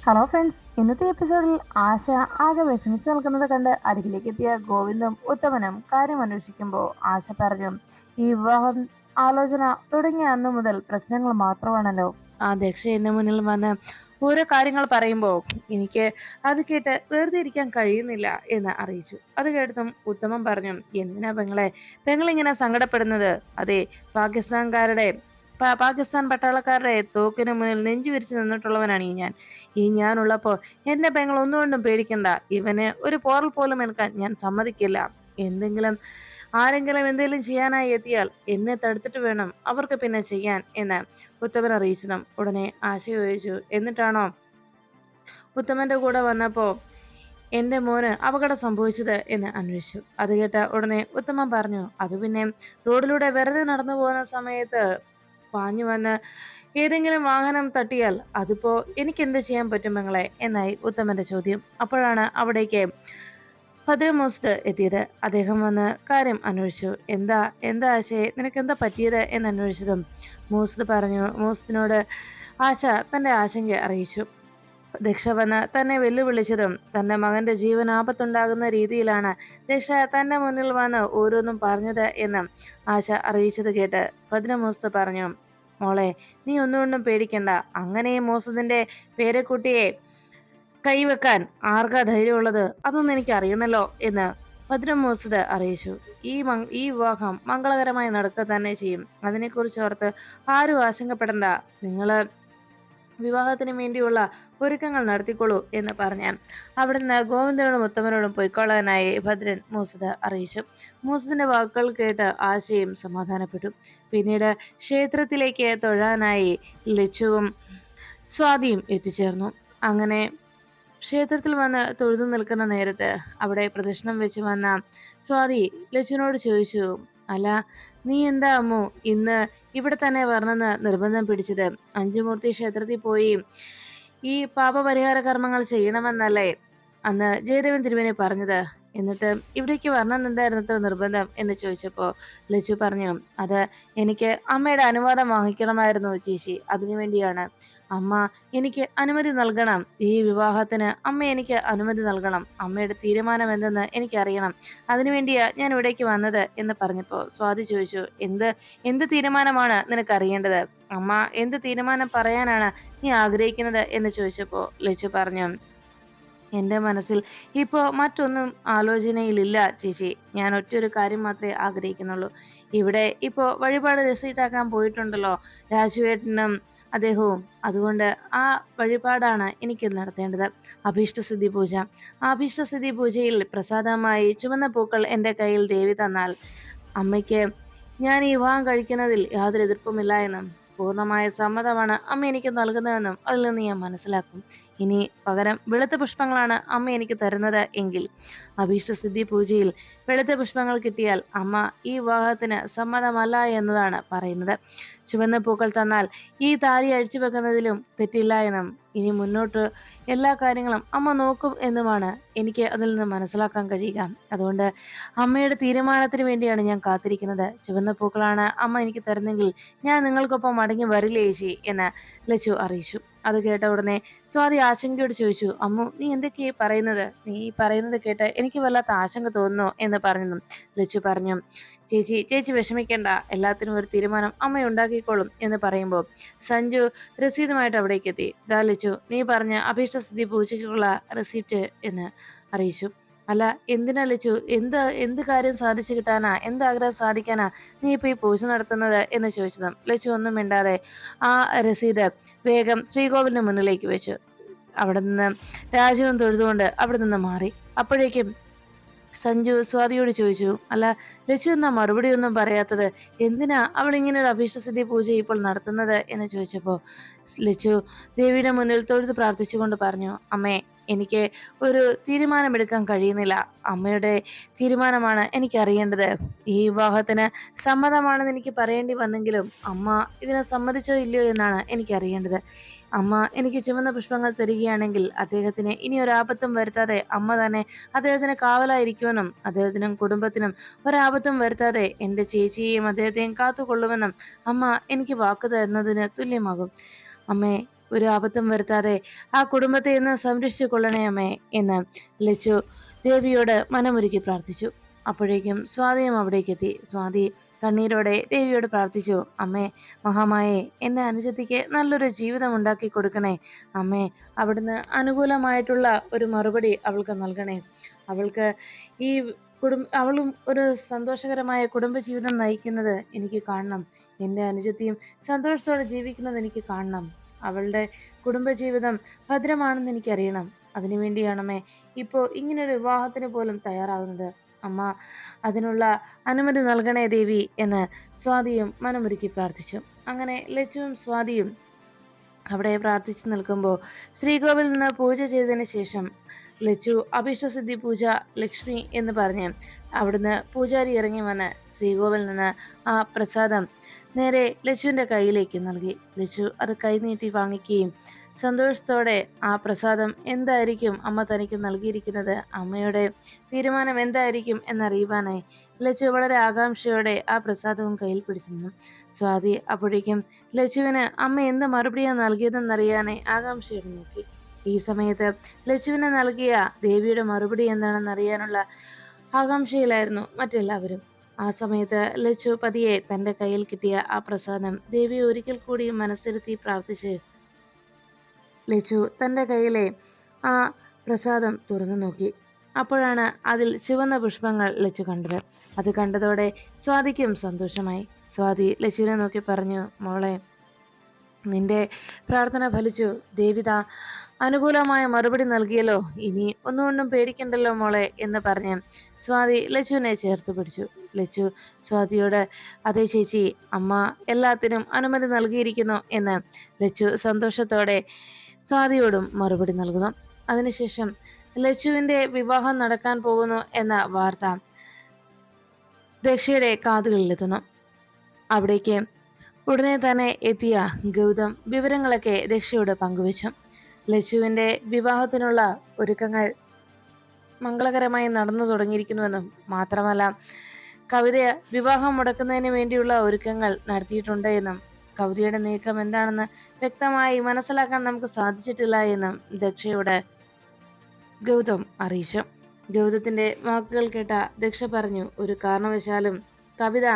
Hello friends, ഇന്നത്തെ എപ്പിസോഡിൽ ആശ ആകെ വിഷമിച്ച് നിൽക്കുന്നത് കണ്ട് അരികിലേക്ക് എത്തിയ ഗോവിന്ദും ഉത്തമനും കാര്യം അന്വേഷിക്കുമ്പോൾ ആശ പറഞ്ഞു, ഈ വിവാഹം ആലോചന തുടങ്ങിയ അന്നു മുതൽ പ്രശ്നങ്ങൾ മാത്രമാണല്ലോ. ആ ദക്ഷ എന്റെ മുന്നിൽ വന്ന് ഓരോ കാര്യങ്ങൾ പറയുമ്പോൾ എനിക്ക് അത് കേട്ട് വെറുതെ ഇരിക്കാൻ കഴിയുന്നില്ല എന്ന് അറിയിച്ചു. അത് കേട്ടതും ഉത്തമൻ പറഞ്ഞു, എന്തിനാ പെങ്ങളിങ്ങനെ സങ്കടപ്പെടുന്നത്? അതെ, പാകിസ്ഥാൻകാരുടെ പാകിസ്ഥാൻ പട്ടാളക്കാരുടെ തോക്കിന് മുന്നിൽ നെഞ്ചു വിരിച്ചു നിന്നിട്ടുള്ളവനാണ് ഈ ഞാനുള്ളപ്പോ എന്റെ പെങ്ങൾ ഒന്നുകൊണ്ടും പേടിക്കണ്ട. ഇവന് ഒരു പോറൽ പോലും എടുക്കാൻ ഞാൻ സമ്മതിക്കില്ല. എന്തെങ്കിലും ആരെങ്കിലും എന്തെങ്കിലും ചെയ്യാനായി എത്തിയാൽ എന്നെ തടുത്തിട്ട് വേണം അവർക്ക് പിന്നെ ചെയ്യാൻ എന്ന് ഉത്തമൻ അറിയിച്ചതും ഉടനെ ആശ ചോദിച്ചു, എന്നിട്ടാണോ ഉത്തമന്റെ കൂടെ വന്നപ്പോ എന്റെ മോന് അപകടം സംഭവിച്ചത് എന്ന് അന്വേഷിച്ചു. അത് കേട്ട ഉടനെ ഉത്തമൻ പറഞ്ഞു, അത് പിന്നെ റോഡിലൂടെ വെറുതെ നടന്നു പോകുന്ന സമയത്ത് പാഞ്ഞു വന്ന് ഏതെങ്കിലും വാഹനം തട്ടിയാൽ അതിപ്പോ എനിക്ക് എന്ത് ചെയ്യാൻ പറ്റും പെങ്ങളെ എന്നായി ഉത്തമന്റെ ചോദ്യം. അപ്പോഴാണ് അവിടേക്ക് ഭദ്രമൂസ്ത് എത്തിയത്. അദ്ദേഹം വന്ന് കാര്യം അന്വേഷിച്ചു. എന്താ എന്താ ആശയെ, നിനക്ക് എന്താ പറ്റിയത് എന്ന് അന്വേഷിച്ചതും മൂസത്തിനോട് ആശ തന്റെ ആശങ്ക അറിയിച്ചു. ദക്ഷ വന്ന് തന്നെ വെല്ലുവിളിച്ചതും തന്റെ മകന്റെ ജീവൻ ആപത്തുണ്ടാകുന്ന രീതിയിലാണ് ദക്ഷ തന്റെ മുന്നിൽ വന്ന് ഓരോന്നും പറഞ്ഞത് എന്ന് ആശ അറിയിച്ചത് കേട്ട് ഭദ്രമൂസ്ത് പറഞ്ഞു, മോളെ, നീ ഒന്നുകൊണ്ടും പേടിക്കണ്ട. അങ്ങനെയും മൂസത്തിന്റെ പേരക്കുട്ടിയെ കൈവെക്കാൻ ആർക്കാ ധൈര്യമുള്ളത്? അതൊന്നും എനിക്ക് അറിയണല്ലോ എന്ന് ഭദ്രമൂസത് അറിയിച്ചു. ഈ വിവാഹം മംഗളകരമായി നടക്കുക തന്നെ ചെയ്യും. അതിനെക്കുറിച്ച് ഓർത്ത് ആരും ആശങ്കപ്പെടണ്ട. നിങ്ങള് വിവാഹത്തിന് വേണ്ടിയുള്ള ഒരുക്കങ്ങൾ നടത്തിക്കൊള്ളൂ എന്ന് പറഞ്ഞ് അവിടുന്ന് ഗോവിന്ദനോടും ഉത്തമനോടും പൊയ്ക്കൊള്ളാനായി ഭദ്രൻ മൂസത് അറിയിച്ചു. മൂസത്തിന്റെ വാക്കുകൾ കേട്ട് ആശയും സമാധാനപ്പെട്ടു. പിന്നീട് ക്ഷേത്രത്തിലേക്ക് തൊഴാനായി ലച്ചുവും സ്വാതിയും എത്തിച്ചേർന്നു. അങ്ങനെ ക്ഷേത്രത്തിൽ വന്ന് തൊഴുതു നിൽക്കുന്ന നേരത്ത് അവിടെ പ്രദക്ഷിണം വെച്ച് വന്ന സ്വാതി ലച്ചുവിനോട് ചോദിച്ചു, അല്ല, നീ എന്താ അമ്മു ഇന്ന് ഇവിടെ തന്നെ വരണമെന്ന് നിർബന്ധം പിടിച്ചത്? അഞ്ചുമൂർത്തി ക്ഷേത്രത്തിൽ പോയി ഈ പാപപരിഹാര കർമ്മങ്ങൾ ചെയ്യണമെന്നല്ലേ അന്ന് ജയദേവൻ തിരുമേനി പറഞ്ഞത്? എന്നിട്ട് ഇവിടേക്ക് വരണം എന്തായിരുന്നു ഇത്ര നിർബന്ധം എന്ന് ചോദിച്ചപ്പോ ലച്ചു പറഞ്ഞു, അത് എനിക്ക് അമ്മയുടെ അനുവാദം വാങ്ങിക്കണമായിരുന്നു ചേച്ചി. അതിനുവേണ്ടിയാണ്. അമ്മ എനിക്ക് അനുമതി നൽകണം. ഈ വിവാഹത്തിന് അമ്മ എനിക്ക് അനുമതി നൽകണം. അമ്മയുടെ തീരുമാനം എന്തെന്ന് എനിക്കറിയണം. അതിനുവേണ്ടിയാ ഞാൻ ഇവിടേക്ക് വന്നത് എന്ന് പറഞ്ഞപ്പോ സ്വാതി ചോദിച്ചു, എന്ത് തീരുമാനമാണ് നിനക്ക് അറിയേണ്ടത്? അമ്മ എന്ത് തീരുമാനം പറയാനാണ് നീ ആഗ്രഹിക്കുന്നത് എന്ന് ചോദിച്ചപ്പോ ലച്ചു പറഞ്ഞു, എന്റെ മനസ്സിൽ ഇപ്പോ മറ്റൊന്നും ആലോചനയിലില്ല ചേച്ചി. ഞാൻ ഒറ്റൊരു കാര്യം മാത്രമേ ആഗ്രഹിക്കുന്നുള്ളൂ. ഇവിടെ ഇപ്പോ വഴിപാട് രസീതാക്കാൻ പോയിട്ടുണ്ടല്ലോ രാജുവേട്ടനും അദ്ദേഹവും. അതുകൊണ്ട് ആ വഴിപാടാണ് എനിക്ക് നടത്തേണ്ടത്. അഭീഷ്ടസിദ്ധി പൂജ. ആ അഭീഷ്ടസിദ്ധി പൂജയിൽ പ്രസാദമായി ചുവന്ന പൂക്കൾ എൻ്റെ കയ്യിൽ ദേവി തന്നാൽ അമ്മയ്ക്ക് ഞാൻ ഈ വിവാഹം കഴിക്കുന്നതിൽ യാതൊരു എതിർപ്പുമില്ല എന്നും പൂർണ്ണമായ സമ്മതമാണ് അമ്മ എനിക്ക് നൽകുന്നതെന്നും അതിൽ നിന്ന് ഞാൻ മനസ്സിലാക്കും. ഇനി പകരം വെളുത്ത പുഷ്പങ്ങളാണ് അമ്മ എനിക്ക് തരുന്നത് എങ്കിൽ അഭീഷ്ടസിദ്ധി പൂജയിൽ വെളുത്ത പുഷ്പങ്ങൾ കിട്ടിയാൽ അമ്മ ഈ വിവാഹത്തിന് സമ്മതമല്ല എന്നതാണ് പറയുന്നത്. ചുവന്ന പൂക്കൾ തന്നാൽ ഈ താലി അഴിച്ചു വെക്കുന്നതിലും തെറ്റില്ല എന്നും ഇനി മുന്നോട്ട് എല്ലാ കാര്യങ്ങളും അമ്മ നോക്കും എന്നുമാണ് എനിക്ക് അതിൽ നിന്ന് മനസ്സിലാക്കാൻ കഴിയുക. അതുകൊണ്ട് അമ്മയുടെ തീരുമാനത്തിന് വേണ്ടിയാണ് ഞാൻ കാത്തിരിക്കുന്നത്. ചുവന്ന പൂക്കളാണ് അമ്മ എനിക്ക് തരുന്നെങ്കിൽ ഞാൻ നിങ്ങൾക്കൊപ്പം മടങ്ങി വരില്ലേ ചേച്ചി എന്ന് ലച്ചു അറിയിച്ചു. അത് കേട്ട ഉടനെ സ്വാതി ആശങ്കയോട് ചോദിച്ചു, അമ്മു, നീ എന്തൊക്കെയാ പറയുന്നത്? നീ പറയുന്നത് കേട്ട് എനിക്ക് വല്ലാത്ത ആശങ്ക തോന്നുന്നു എന്ന് പറഞ്ഞു. ലച്ചു പറഞ്ഞു, ചേച്ചി വിഷമിക്കേണ്ട. എല്ലാത്തിനും ഒരു തീരുമാനം അമ്മ ഉണ്ടാക്കിക്കോളും എന്ന് പറയുമ്പോൾ സഞ്ജു രസീതുമായിട്ട് അവിടേക്ക് എത്തി. ദാ ലച്ചു, നീ പറഞ്ഞ അഭീഷ്ടസിദ്ധി പൂജയ്ക്കുള്ള റെസിപ്റ്റ് എന്ന് അറിയിച്ചു. അല്ല, എന്തിനാ ലച്ചു? എന്ത് കാര്യം സാധിച്ചു കിട്ടാനാ, എന്താഗ്രഹം സാധിക്കാനാ നീ ഇപ്പൊ ഈ പൂജ നടത്തുന്നത് എന്ന് ചോദിച്ചതും ലച്ചു ഒന്നും മിണ്ടാതെ ആ രസീത് വേഗം ശ്രീകോവിലിന് മുന്നിലേക്ക് വെച്ചു. അവിടെ നിന്ന് രാജുവും തൊഴുതുകൊണ്ട് അവിടെ നിന്ന് മാറി. അപ്പോഴേക്കും സഞ്ജു സ്വാതിയോട് ചോദിച്ചു, അല്ല, ലച്ചു എന്നാ മറുപടി ഒന്നും പറയാത്തത്? എന്തിനാ അവൾ ഇങ്ങനെ ഒരു അഭീഷ്ടസിദ്ധി പൂജ ഇപ്പോൾ നടത്തുന്നത് എന്ന് ചോദിച്ചപ്പോ ലച്ചു ദേവിയുടെ മുന്നിൽ തൊഴുത് പ്രാർത്ഥിച്ചുകൊണ്ട് പറഞ്ഞു, അമ്മേ, എനിക്ക് ഒരു തീരുമാനമെടുക്കാൻ കഴിയുന്നില്ല. അമ്മയുടെ തീരുമാനമാണ് എനിക്ക് അറിയേണ്ടത്. ഈ വിവാഹത്തിന് സമ്മതമാണെന്ന് എനിക്ക് പറയേണ്ടി വന്നെങ്കിലും അമ്മ ഇതിനെ സമ്മതിച്ചോ ഇല്ലയോ എന്നാണ് എനിക്ക് അറിയേണ്ടത്. അമ്മ എനിക്ക് ചുവന്ന പുഷ്പങ്ങൾ തരികയാണെങ്കിൽ അദ്ദേഹത്തിന് ഇനി ഒരു ആപത്തും വരുത്താതെ അമ്മ തന്നെ അദ്ദേഹത്തിന് കാവലായിരിക്കുമെന്നും അദ്ദേഹത്തിനും കുടുംബത്തിനും ഒരാപത്തും വരുത്താതെ എൻ്റെ ചേച്ചിയെയും അദ്ദേഹത്തെയും കാത്തുകൊള്ളുമെന്നും അമ്മ എനിക്ക് വാക്ക് തരുന്നതിന് തുല്യമാകും. അമ്മേ, ഒരു അബദ്ധം വരുത്താതെ ആ കുടുംബത്തെ ഇന്ന് സംരക്ഷിച്ചു കൊള്ളണേ അമ്മേ എന്ന് ലച്ചു ദേവിയോട് മനമൊരുക്കി പ്രാർത്ഥിച്ചു. അപ്പോഴേക്കും സ്വാതിയും അവിടേക്കെത്തി. സ്വാതി കണ്ണീരോടെ ദേവിയോട് പ്രാർത്ഥിച്ചു. അമ്മേ മഹാമായേ, എന്റെ അനുജത്തിക്ക് നല്ലൊരു ജീവിതം ഉണ്ടാക്കി കൊടുക്കണേ അമ്മേ. അവിടുന്ന് അനുകൂലമായിട്ടുള്ള ഒരു മറുപടി അവൾക്ക് നൽകണേ. അവൾക്ക് ഈ അവളും ഒരു സന്തോഷകരമായ കുടുംബജീവിതം നയിക്കുന്നത് എനിക്ക് കാണണം. എൻ്റെ അനുജത്തിയും സന്തോഷത്തോടെ ജീവിക്കുന്നത് എനിക്ക് കാണണം. അവളുടെ കുടുംബജീവിതം ഭദ്രമാണെന്ന് എനിക്കറിയണം. അതിനുവേണ്ടിയാണമ്മേ ഇപ്പോൾ ഇങ്ങനൊരു വിവാഹത്തിന് പോലും തയ്യാറാകുന്നത്. അമ്മ അതിനുള്ള അനുമതി നൽകണേ ദേവി എന്ന് സ്വാതിയും മനമൊരുക്കി പ്രാർത്ഥിച്ചു. അങ്ങനെ ലച്ചുവും സ്വാതിയും അവിടെ പ്രാർത്ഥിച്ചു നിൽക്കുമ്പോൾ ശ്രീകോവിൽ നിന്ന് പൂജ ചെയ്തതിന് ശേഷം ലച്ചു അഭീഷ്ടസിദ്ധി പൂജ ലക്ഷ്മി എന്ന് പറഞ്ഞ് അവിടുന്ന് പൂജാരി ഇറങ്ങി വന്ന് ശ്രീകോവിൽ നിന്ന് ആ പ്രസാദം നേരെ ലച്ചുവിൻ്റെ കയ്യിലേക്ക് നൽകി. ലച്ചു അത് കൈനീട്ടി വാങ്ങിക്കുകയും സന്തോഷത്തോടെ ആ പ്രസാദം എന്തായിരിക്കും അമ്മ തനിക്ക് നൽകിയിരിക്കുന്നത്, അമ്മയുടെ തീരുമാനം എന്തായിരിക്കും എന്നറിയുവാനായി ലച്ചു വളരെ ആകാംക്ഷയോടെ ആ പ്രസാദവും കയ്യിൽ പിടിച്ചിരുന്നു. സ്വാതി അപ്പോഴേക്കും ലച്ചുവിന് അമ്മ എന്ത് മറുപടിയാണ് നൽകിയതെന്നറിയാനായി ആകാംക്ഷയോടെ നോക്കി. ഈ സമയത്ത് ലച്ചുവിന് നൽകിയ ദേവിയുടെ മറുപടി എന്താണെന്നറിയാനുള്ള ആകാംക്ഷയിലായിരുന്നു മറ്റെല്ലാവരും. ആ സമയത്ത് ലച്ചു പതിയെ തൻ്റെ കയ്യിൽ കിട്ടിയ ആ പ്രസാദം ദേവിയെ ഒരിക്കൽ കൂടി മനസ്സിരുത്തി പ്രാർത്ഥിച്ച് ലച്ചു തൻ്റെ കയ്യിലെ ആ പ്രസാദം തുറന്നു നോക്കി. അപ്പോഴാണ് അതിൽ ചുവന്ന പുഷ്പങ്ങൾ ലച്ചു കണ്ടത്. അത് കണ്ടതോടെ സ്വാതിക്കും സന്തോഷമായി. സ്വാതി ലച്ചുവിനെ നോക്കി പറഞ്ഞു, മോളെ, നിന്റെ പ്രാർത്ഥന ഫലിച്ചു. ദേവിത അനുകൂലമായ മറുപടി നൽകിയല്ലോ. ഇനി ഒന്നുകൊണ്ടും പേടിക്കണ്ടല്ലോ മോളെ എന്ന് പറഞ്ഞ് സ്വാതി ലച്ചുവിനെ ചേർത്ത് പിടിച്ചു. ലച്ചു സ്വാതിയോട്, അതേ ചേച്ചി, അമ്മ എല്ലാത്തിനും അനുമതി നൽകിയിരിക്കുന്നു എന്ന് ലച്ചു സന്തോഷത്തോടെ സ്വാതിയോടും മറുപടി നൽകുന്നു. അതിനുശേഷം ലച്ചുവിൻ്റെ വിവാഹം നടക്കാൻ പോകുന്നു എന്ന വാർത്ത ദക്ഷയുടെ കാതുകളിലെത്തുന്നു. അവിടേക്ക് ഉടനെ തന്നെ എത്തിയ ഗൗതം വിവരങ്ങളൊക്കെ ദക്ഷയോട് പങ്കുവച്ചു. ലച്ചുവിൻ്റെ വിവാഹത്തിനുള്ള ഒരുക്കങ്ങൾ മംഗളകരമായി നടന്നു തുടങ്ങിയിരിക്കുന്നുവെന്നും മാത്രമല്ല കവിത വിവാഹം മുടക്കുന്നതിന് വേണ്ടിയുള്ള ഒരുക്കങ്ങൾ നടത്തിയിട്ടുണ്ട് എന്നും കവിതയുടെ നീക്കം എന്താണെന്ന് വ്യക്തമായി മനസ്സിലാക്കാൻ നമുക്ക് സാധിച്ചിട്ടില്ല എന്നും ദക്ഷയോട് ഗൗതം അറിയിച്ചു. ഗൗതത്തിന്റെ വാക്കുകൾ കേട്ട ദക്ഷ പറഞ്ഞു, ഒരു കാരണവശാലും കവിത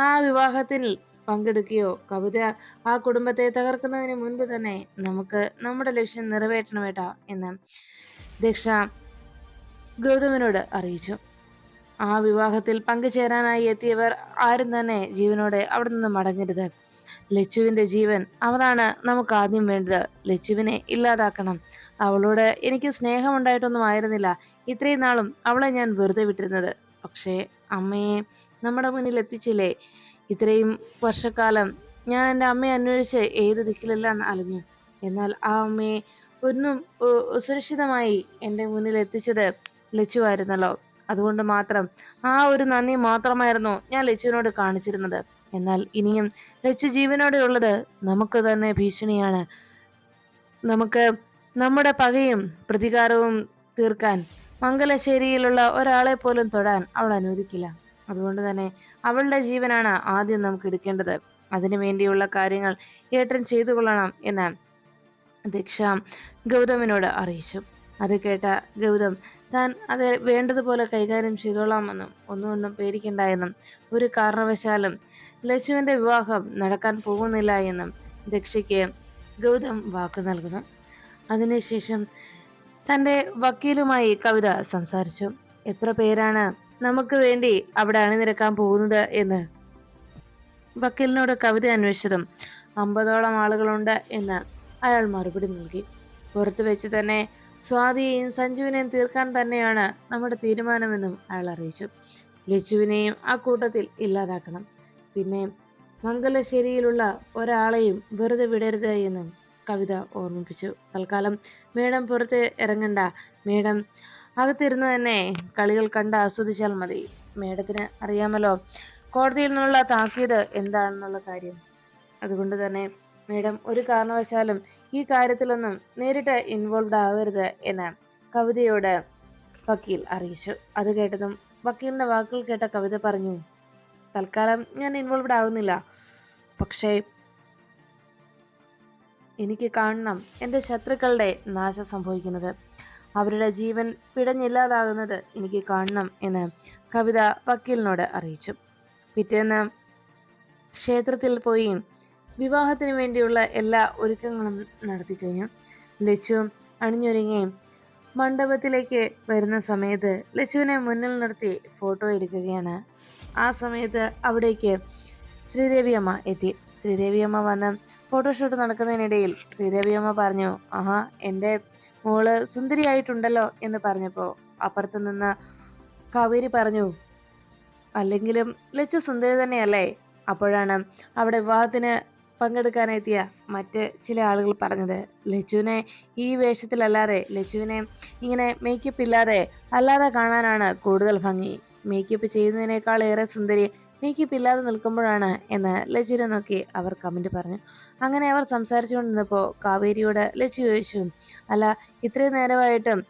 ആ വിവാഹത്തിൽ പങ്കെടുക്കുകയോ കവിത ആ കുടുംബത്തെ തകർക്കുന്നതിന് മുൻപ് തന്നെ നമുക്ക് നമ്മുടെ ലക്ഷ്യം നിറവേറ്റണമേട്ടാ എന്ന് ദക്ഷ ഗൗതമിനോട് അറിയിച്ചു. ആ വിവാഹത്തിൽ പങ്കുചേരാനായി എത്തിയവർ ആരും തന്നെ ജീവനോടെ അവിടെ നിന്ന് മടങ്ങരുത്. ലച്ചുവിൻ്റെ ജീവൻ അവനാണ് നമുക്ക് ആദ്യം വേണ്ടത്. ലച്ചുവിനെ ഇല്ലാതാക്കണം. അവളോട് എനിക്ക് സ്നേഹമുണ്ടായിട്ടൊന്നും ആയിരുന്നില്ല ഇത്രയും നാളും അവളെ ഞാൻ വെറുതെ വിട്ടിരുന്നത്. പക്ഷേ അമ്മയെ നമ്മുടെ മുന്നിൽ എത്തിച്ചില്ലേ. ഇത്രയും വർഷക്കാലം ഞാൻ എൻ്റെ അമ്മയെ അന്വേഷിച്ച് ഏത് ദിക്കിലെല്ലാം അലഞ്ഞു. എന്നാൽ ആ അമ്മയെ ഒന്നും സുരക്ഷിതമായി എൻ്റെ മുന്നിൽ എത്തിച്ചത് ലച്ചുവായിരുന്നല്ലോ. അതുകൊണ്ട് മാത്രം ആ ഒരു നന്ദി മാത്രമായിരുന്നു ഞാൻ ലച്ചുവിനോട് കാണിച്ചിരുന്നത്. എന്നാൽ ഇനിയും ലച്ചു ജീവനോടെ ഉള്ളത് നമുക്ക് തന്നെ ഭീഷണിയാണ്. നമുക്ക് നമ്മുടെ പകയും പ്രതികാരവും തീർക്കാൻ മംഗലശ്ശേരിയിലുള്ള ഒരാളെ പോലും തൊടാൻ അവൾ അനുവദിക്കില്ല. അതുകൊണ്ട് തന്നെ അവളുടെ ജീവനാണ് ആദ്യം നമുക്ക് എടുക്കേണ്ടത്. അതിനു വേണ്ടിയുള്ള കാര്യങ്ങൾ ഏട്ടൻ ചെയ്തു കൊള്ളണം എന്ന് ദക്ഷ ഗൗതമിനോട് അറിയിച്ചു. അത് കേട്ട ഗൗതം താൻ അത് വേണ്ടതുപോലെ കൈകാര്യം ചെയ്തോളാമെന്നും ഒന്നും പേടിക്കണ്ട എന്നും ഒരു കാരണവശാലും ലച്ചുവിൻ്റെ വിവാഹം നടക്കാൻ പോകുന്നില്ല എന്നും ദക്ഷയ്ക്ക് ഗൗതം വാക്ക് നൽകുന്നു. അതിനുശേഷം തൻ്റെ വക്കീലുമായി കവിത സംസാരിച്ചു. എത്ര പേരാണ് നമുക്ക് വേണ്ടി അവിടെ അണിനിരക്കാൻ പോകുന്നത് എന്ന് വക്കീലിനോട് കവിത അന്വേഷിച്ചതും 50ഓളം ആളുകളുണ്ട് എന്ന് അയാൾ മറുപടി നൽകി. പുറത്തു വെച്ച് തന്നെ സ്വാതിയെയും സഞ്ജുവിനെയും തീർക്കാൻ തന്നെയാണ് നമ്മുടെ തീരുമാനമെന്നും അയാൾ അറിയിച്ചു. ലച്ചുവിനെയും ആ കൂട്ടത്തിൽ ഇല്ലാതാക്കണം. പിന്നെ മംഗലശ്ശേരിയിലുള്ള ഒരാളെയും വെറുതെ വിടരുത് എന്നും കവിത ഓർമ്മിപ്പിച്ചു. തൽക്കാലം മേഡം പുറത്ത് ഇറങ്ങണ്ട. മേഡം അകത്തിരുന്ന് തന്നെ കളികൾ കണ്ട് ആസ്വദിച്ചാൽ മതി. മേഡത്തിന് അറിയാമല്ലോ കോടതിയിൽ നിന്നുള്ള താക്കീത് എന്താണെന്നുള്ള കാര്യം. അതുകൊണ്ട് തന്നെ മേഡം ഒരു കാരണവശാലും ഈ കാര്യത്തിലൊന്നും നേരിട്ട് ഇൻവോൾവ് ആവരുത് എന്ന് കവിതയോട് വക്കീൽ അറിയിച്ചു. അത് കേട്ടതും വക്കീലിന്റെ വാക്കുകൾ കേട്ട കവിത പറഞ്ഞു, തൽക്കാലം ഞാൻ ഇൻവോൾവ് ആവുന്നില്ല. പക്ഷേ എനിക്ക് കാണണം എൻ്റെ ശത്രുക്കളുടെ നാശം സംഭവിക്കുന്നത്, അവരുടെ ജീവൻ പിടഞ്ഞില്ലാതാകുന്നത് എനിക്ക് കാണണം എന്ന് കവിത വക്കീലിനോട് അറിയിച്ചു. പിറ്റേന്ന് ക്ഷേത്രത്തിൽ പോയി വിവാഹത്തിന് വേണ്ടിയുള്ള എല്ലാ ഒരുക്കങ്ങളും നടത്തി കഴിഞ്ഞു. ലച്ചു അണിഞ്ഞൊരുങ്ങി മണ്ഡപത്തിലേക്ക് വരുന്ന സമയത്ത് ലച്ചുവിനെ മുന്നിൽ നിർത്തി ഫോട്ടോ എടുക്കുകയാണ്. ആ സമയത്ത് അവിടേക്ക് ശ്രീദേവിയമ്മ എത്തി. ശ്രീദേവിയമ്മ വന്ന് ഫോട്ടോഷൂട്ട് നടക്കുന്നതിനിടയിൽ ശ്രീദേവിയമ്മ പറഞ്ഞു, ആഹാ എൻ്റെ മോള് സുന്ദരിയായിട്ടുണ്ടല്ലോ എന്ന് പറഞ്ഞപ്പോൾ അപ്പുറത്ത് നിന്ന് കാവേരി പറഞ്ഞു, അല്ലെങ്കിലും ലച്ചു സുന്ദരി തന്നെയല്ലേ. അപ്പോഴാണ് അവിടെ വിവാഹത്തിന് പങ്കെടുക്കാനെത്തിയ മറ്റ് ചില ആളുകൾ പറഞ്ഞത്, ലച്ചുവിനെ ഈ വേഷത്തിലല്ലാതെ, ലച്ചുവിനെ ഇങ്ങനെ മേക്കപ്പ് ഇല്ലാതെ അല്ലാതെ കാണാനാണ് കൂടുതൽ ഭംഗി. മേക്കപ്പ് ചെയ്യുന്നതിനേക്കാൾ ഏറെ സുന്ദരി മേക്കപ്പ് ഇല്ലാതെ നിൽക്കുമ്പോഴാണ് എന്ന് ലച്ചുവിനെ നോക്കി അവർ കമന്റ് പറഞ്ഞു. അങ്ങനെ അവർ സംസാരിച്ചുകൊണ്ടിരുന്നപ്പോൾ കാവേരിയോട് ലച്ചു ചോദിച്ചു, അല്ല ഇത്രയും നേരമായിട്ടും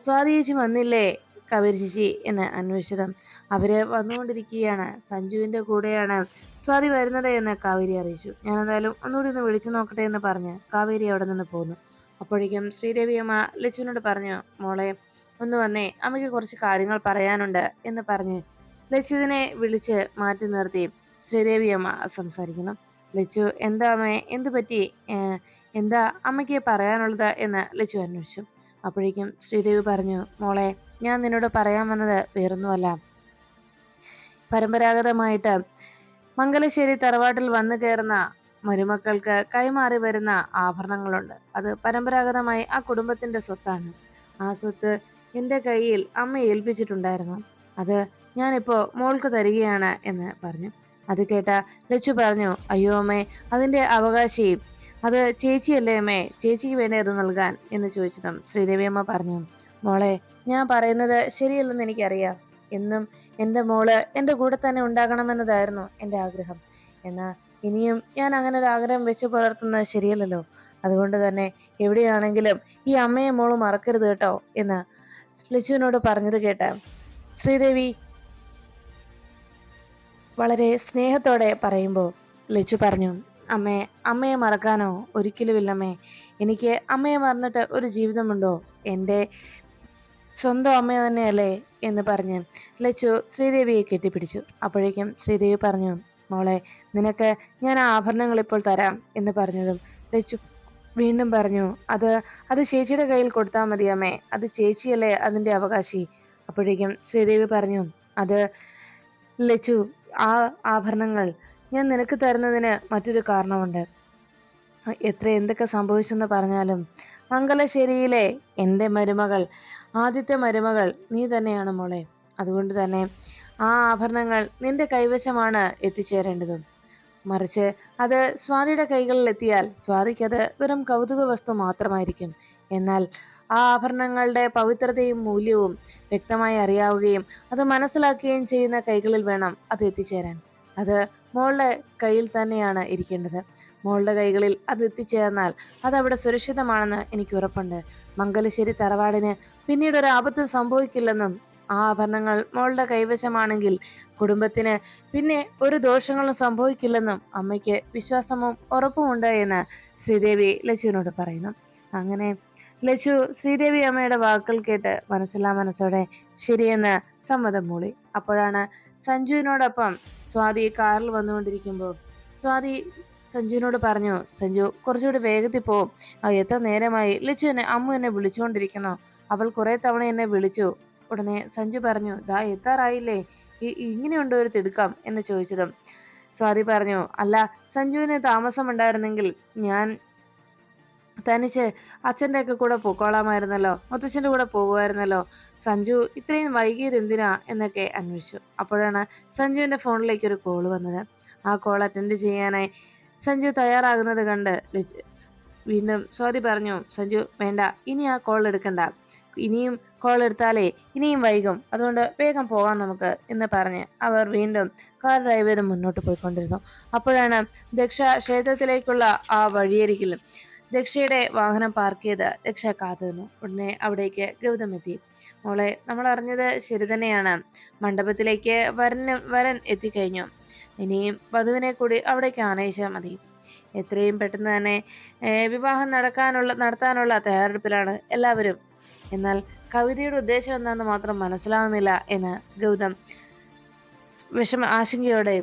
സ്വാതി ചേച്ചി വന്നില്ലേ കാവേരി ചേച്ചി എന്ന് അന്വേഷിച്ചതും അവര് വന്നുകൊണ്ടിരിക്കുകയാണ്, സഞ്ജുവിന്റെ കൂടെയാണ് സ്വാതി വരുന്നത് എന്ന് കാവേരി അറിയിച്ചു. ഞാൻ എന്തായാലും ഒന്നുകൂടി ഒന്ന് വിളിച്ചു നോക്കട്ടെ എന്ന് പറഞ്ഞ് കാവേരി അവിടെ നിന്ന് പോന്നു. അപ്പോഴേക്കും ശ്രീദേവിയമ്മ ലച്ചുവിനോട് പറഞ്ഞു, മോളെ ഒന്ന് വന്നേ, അമ്മയ്ക്ക് കുറച്ച് കാര്യങ്ങൾ പറയാനുണ്ട് എന്ന് പറഞ്ഞ് ലച്ചുവിനെ വിളിച്ച് മാറ്റി നിർത്തി ശ്രീദേവിയമ്മ സംസാരിക്കുന്നു. ലച്ചു, എന്താ അമ്മേ, എന്ത് പറ്റി, എന്താ അമ്മയ്ക്ക് പറയാനുള്ളത് എന്ന് ലച്ചു അന്വേഷിച്ചു. അപ്പോഴേക്കും ശ്രീദേവി പറഞ്ഞു, മോളെ ഞാൻ നിന്നോട് പറയാൻ വന്നത് വേറൊന്നുമല്ല, പരമ്പരാഗതമായിട്ട് മംഗലശ്ശേരി തറവാട്ടിൽ വന്നു കയറുന്ന മരുമക്കൾക്ക് കൈമാറി വരുന്ന ആഭരണങ്ങളുണ്ട്. അത് പരമ്പരാഗതമായി ആ കുടുംബത്തിന്റെ സ്വത്താണ്. ആ സ്വത്ത് എൻ്റെ കയ്യിൽ അമ്മ ഏൽപ്പിച്ചിട്ടുണ്ടായിരുന്നു. അത് ഞാനിപ്പോ മോൾക്ക് തരികയാണ് എന്ന് പറഞ്ഞു. അത് കേട്ട ലച്ചു പറഞ്ഞു, അയ്യോ അമ്മേ, അതിന്റെ അവകാശി അത് ചേച്ചിയല്ലേ അമ്മേ, ചേച്ചിക്ക് വേണ്ടി അത് നൽകാൻ എന്ന് ചോദിച്ചതും ശ്രീദേവിയമ്മ പറഞ്ഞു, മോളെ ഞാൻ പറയുന്നത് ശരിയല്ലെന്ന് എനിക്കറിയാം. എന്നും എൻ്റെ മോള് എൻ്റെ കൂടെ തന്നെ ഉണ്ടാകണമെന്നതായിരുന്നു എൻ്റെ ആഗ്രഹം. എന്നാൽ ഇനിയും ഞാൻ അങ്ങനെ ഒരു ആഗ്രഹം വെച്ച് പുലർത്തുന്നത് ശരിയല്ലല്ലോ. അതുകൊണ്ട് തന്നെ എവിടെയാണെങ്കിലും ഈ അമ്മയെ മോള് മറക്കരുത് കേട്ടോ എന്ന് ലച്ചുവിനോട് പറഞ്ഞത് കേട്ട് ശ്രീദേവി വളരെ സ്നേഹത്തോടെ പറയുമ്പോൾ ലച്ചു പറഞ്ഞു, അമ്മയെ മറക്കാനോ ഒരിക്കലുമില്ലമ്മേ. എനിക്ക് അമ്മയെ മറന്നിട്ട് ഒരു ജീവിതമുണ്ടോ? എൻ്റെ സ്വന്തം അമ്മ തന്നെയല്ലേ എന്ന് പറഞ്ഞ് ലച്ചു ശ്രീദേവിയെ കെട്ടിപ്പിടിച്ചു. അപ്പോഴേക്കും ശ്രീദേവി പറഞ്ഞു, മോളെ നിനക്ക് ഞാൻ ആ ആഭരണങ്ങൾ ഇപ്പോൾ തരാം എന്ന് പറഞ്ഞതും ലച്ചു വീണ്ടും പറഞ്ഞു, അത് ചേച്ചിയുടെ കയ്യിൽ കൊടുത്താൽ മതി അമ്മേ, അത് ചേച്ചിയല്ലേ അതിന്റെ അവകാശി. അപ്പോഴേക്കും ശ്രീദേവി പറഞ്ഞു, അത് ലച്ചു, ആ ആഭരണങ്ങൾ ഞാൻ നിനക്ക് തരുന്നതിന് മറ്റൊരു കാരണമുണ്ട്. എന്തൊക്കെ സംഭവിച്ചെന്ന് പറഞ്ഞാലും മംഗലശ്ശേരിയിലെ എൻ്റെ മരുമകൾ, ആദ്യത്തെ മരുമകൾ നീ തന്നെയാണ് മോളെ. അതുകൊണ്ട് തന്നെ ആ ആഭരണങ്ങൾ നിന്റെ കൈവശമാണ് എത്തിച്ചേരേണ്ടതും. മറിച്ച് അത് സ്വാതിയുടെ കൈകളിൽ എത്തിയാൽ സ്വാതിക്കത് വെറും കൗതുക വസ്തു മാത്രമായിരിക്കും. എന്നാൽ ആ ആഭരണങ്ങളുടെ പവിത്രതയും മൂല്യവും വ്യക്തമായി അറിയാവുകയും അത് മനസ്സിലാക്കുകയും ചെയ്യുന്ന കൈകളിൽ വേണം അത് എത്തിച്ചേരാൻ. അത് മോളുടെ കയ്യിൽ തന്നെയാണ് ഇരിക്കേണ്ടത്. മോളുടെ കൈകളിൽ അത് എത്തിച്ചേർന്നാൽ അതവിടെ സുരക്ഷിതമാണെന്ന് എനിക്ക് ഉറപ്പുണ്ട്. മംഗലശ്ശേരി തറവാടിന് പിന്നീട് ഒരു ആപത്ത് സംഭവിക്കില്ലെന്നും ആ ആഭരണങ്ങൾ മോളുടെ കൈവശമാണെങ്കിൽ കുടുംബത്തിന് പിന്നെ ഒരു ദോഷങ്ങളും സംഭവിക്കില്ലെന്നും അമ്മയ്ക്ക് വിശ്വാസവും ഉറപ്പുമുണ്ട് എന്ന് ശ്രീദേവി ലച്ചുവിനോട് പറയുന്നു. അങ്ങനെ ലച്ചു ശ്രീദേവി അമ്മയുടെ വാക്കുകൾ കേട്ട് മനസ്സില്ലാ മനസ്സോടെ ശരിയെന്ന് സമ്മതം മൂളി. അപ്പോഴാണ് സഞ്ജുവിനോടൊപ്പം സ്വാതി കാറിൽ വന്നുകൊണ്ടിരിക്കുമ്പോൾ സ്വാതി സഞ്ജുവിനോട് പറഞ്ഞു, സഞ്ജു കുറച്ചുകൂടി വേഗത്തിൽ പോവും, എത്ര നേരമായി ലച്ചു അമ്മ എന്നെ വിളിച്ചുകൊണ്ടിരിക്കുന്നു, അവൾ കുറെ തവണ എന്നെ വിളിച്ചു. ഉടനെ സഞ്ജു പറഞ്ഞു, ദാ എത്താറായില്ലേ, ഇങ്ങനെയുണ്ടോ ഒരു തിടുക്കം എന്ന് ചോദിച്ചതും സ്വാതി പറഞ്ഞു, അല്ല സഞ്ജുവിന് താമസമുണ്ടായിരുന്നെങ്കിൽ ഞാൻ തനിച്ച് അച്ഛൻ്റെ ഒക്കെ കൂടെ പോയിക്കോളാമായിരുന്നല്ലോ, മുത്തച്ഛൻ്റെ കൂടെ പോകുമായിരുന്നല്ലോ, സഞ്ജു ഇത്രയും വൈകിയത് എന്തിനാ എന്നൊക്കെ അന്വേഷിച്ചു. അപ്പോഴാണ് സഞ്ജുവിൻ്റെ ഫോണിലേക്ക് ഒരു കോൾ വന്നത്. ആ കോൾ അറ്റൻഡ് ചെയ്യാനായി സഞ്ജു തയ്യാറാകുന്നത് കണ്ട് വീണ്ടും സ്വാതി പറഞ്ഞു, സഞ്ജു വേണ്ട, ഇനി ആ കോൾ എടുക്കണ്ട, ഇനിയും കോൾ എടുത്താലേ ഇനിയും വൈകും, അതുകൊണ്ട് വേഗം പോകാം നമുക്ക് എന്ന് പറഞ്ഞ് അവർ വീണ്ടും കാർ ഡ്രൈവ് ചെയ്ത് മുന്നോട്ട് പോയിക്കൊണ്ടിരുന്നു. അപ്പോഴാണ് ദക്ഷ ക്ഷേത്രത്തിലേക്കുള്ള ആ വഴിയരികിൽ ദക്ഷയുടെ വാഹനം പാർക്ക് ചെയ്ത് ദക്ഷ കാത്തു നിന്നു. ഉടനെ അവിടേക്ക് ഗൗതം എത്തി. മോളെ, നമ്മൾ അറിഞ്ഞത് ശരി തന്നെയാണ്, മണ്ഡപത്തിലേക്ക് വരൻ എത്തിക്കഴിഞ്ഞു, ഇനിയും വധുവിനെ കൂടി അവിടേക്ക് ആനയിച്ചാൽ മതി. എത്രയും പെട്ടെന്ന് തന്നെ വിവാഹം നടത്താനുള്ള തയ്യാറെടുപ്പിലാണ് എല്ലാവരും. എന്നാൽ കവിതയുടെ ഉദ്ദേശം എന്താണെന്ന് മാത്രം മനസ്സിലാവുന്നില്ല എന്ന് ഗൗതം ആശങ്കയോടെ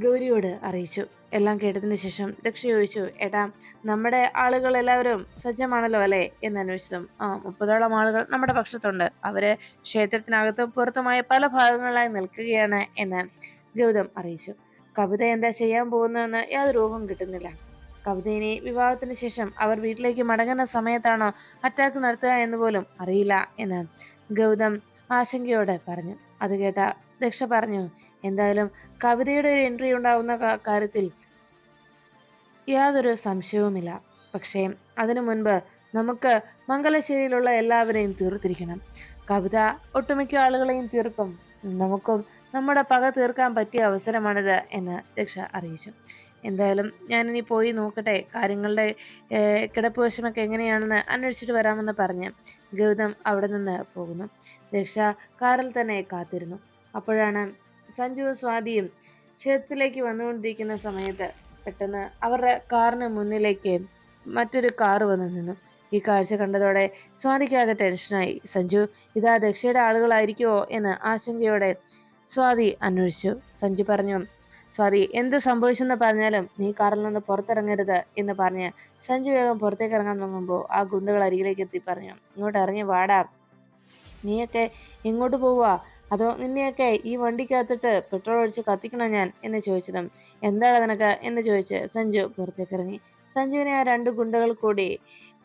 ഗൗരിയോട് അറിയിച്ചു. എല്ലാം കേട്ടതിന് ശേഷം ദക്ഷ ചോദിച്ചു, ഏട്ടാ, നമ്മുടെ ആളുകൾ എല്ലാവരും സജ്ജമാണല്ലോ അല്ലേ എന്ന് അന്വേഷിച്ചതും, 30ഓളം ആളുകൾ നമ്മുടെ പക്ഷത്തുണ്ട്. അവര് ക്ഷേത്രത്തിനകത്തും പുറത്തുമായ പല ഭാഗങ്ങളിലായി നിൽക്കുകയാണ് എന്ന് ഗൗതം അറിയിച്ചു. കവിത എന്താ ചെയ്യാൻ പോകുന്നതെന്ന് യാതൊരു രൂപം കിട്ടുന്നില്ല. കവിത ഇനി വിവാഹത്തിന് ശേഷം അവർ വീട്ടിലേക്ക് മടങ്ങുന്ന സമയത്താണോ അറ്റാക്ക് നടത്തുക എന്ന് പോലും അറിയില്ല എന്ന് ഗൗതം ആശങ്കയോടെ പറഞ്ഞു. അത് കേട്ട ദക്ഷ പറഞ്ഞു, എന്തായാലും കവിതയുടെ ഒരു എൻട്രി ഉണ്ടാവുന്ന കാര്യത്തിൽ യാതൊരു സംശയവുമില്ല. പക്ഷേ അതിനു മുൻപ് നമുക്ക് മംഗലശ്ശേരിയിലുള്ള എല്ലാവരെയും തീർത്തിരിക്കണം. കവിത ഒട്ടുമിക്ക ആളുകളെയും തീർക്കും. നമുക്കും നമ്മുടെ പക തീർക്കാൻ പറ്റിയ അവസരമാണിത് എന്ന് ദക്ഷ അറിയിച്ചു. എന്തായാലും ഞാനിനി പോയി നോക്കട്ടെ, കാര്യങ്ങളുടെ കിടപ്പ് വശമൊക്കെ എങ്ങനെയാണെന്ന് അന്വേഷിച്ചിട്ട് വരാമെന്ന് പറഞ്ഞ് ഗൗതം അവിടെ നിന്ന് പോകുന്നു. ദക്ഷ കാറിൽ തന്നെ കാത്തിരുന്നു. അപ്പോഴാണ് സഞ്ജുവും സ്വാതിയും ക്ഷേത്രത്തിലേക്ക് വന്നുകൊണ്ടിരിക്കുന്ന സമയത്ത് പെട്ടെന്ന് അവരുടെ കാറിന് മുന്നിലേക്ക് മറ്റൊരു കാറ് വന്നു നിന്നു. ഈ കാഴ്ച കണ്ടതോടെ സ്വാതിക്കാകെ ടെൻഷനായി. സഞ്ജു, ഇതാ ദക്ഷയുടെ ആളുകളായിരിക്കുമോ എന്ന് ആശങ്കയോടെ സ്വാതി അന്വേഷിച്ചു. സഞ്ജു പറഞ്ഞു, സ്വാതി, എന്ത് സംഭവിച്ചെന്ന് പറഞ്ഞാലും നീ കാറിൽ നിന്ന് പുറത്തിറങ്ങരുത് എന്ന് പറഞ്ഞ് സഞ്ജു വേഗം പുറത്തേക്ക് ഇറങ്ങാൻ തുടങ്ങുമ്പോൾ ആ ഗുണ്ടകൾ അരികിലേക്ക് എത്തി പറഞ്ഞു, ഇങ്ങോട്ട് ഇറങ്ങി വാടാ, നീയൊക്കെ എങ്ങോട്ട് പോവുക? അതോ നിന്നെയൊക്കെ ഈ വണ്ടിക്കകത്തിട്ട് പെട്രോൾ ഒഴിച്ച് കത്തിക്കണോ ഞാൻ എന്ന് ചോദിച്ചതും, എന്താണ് നിനക്ക് എന്ന് ചോദിച്ച് സഞ്ജു പുറത്തേക്ക് ഇറങ്ങി. സഞ്ജുവിനെ ആ 2 ഗുണ്ടകൾ കൂടി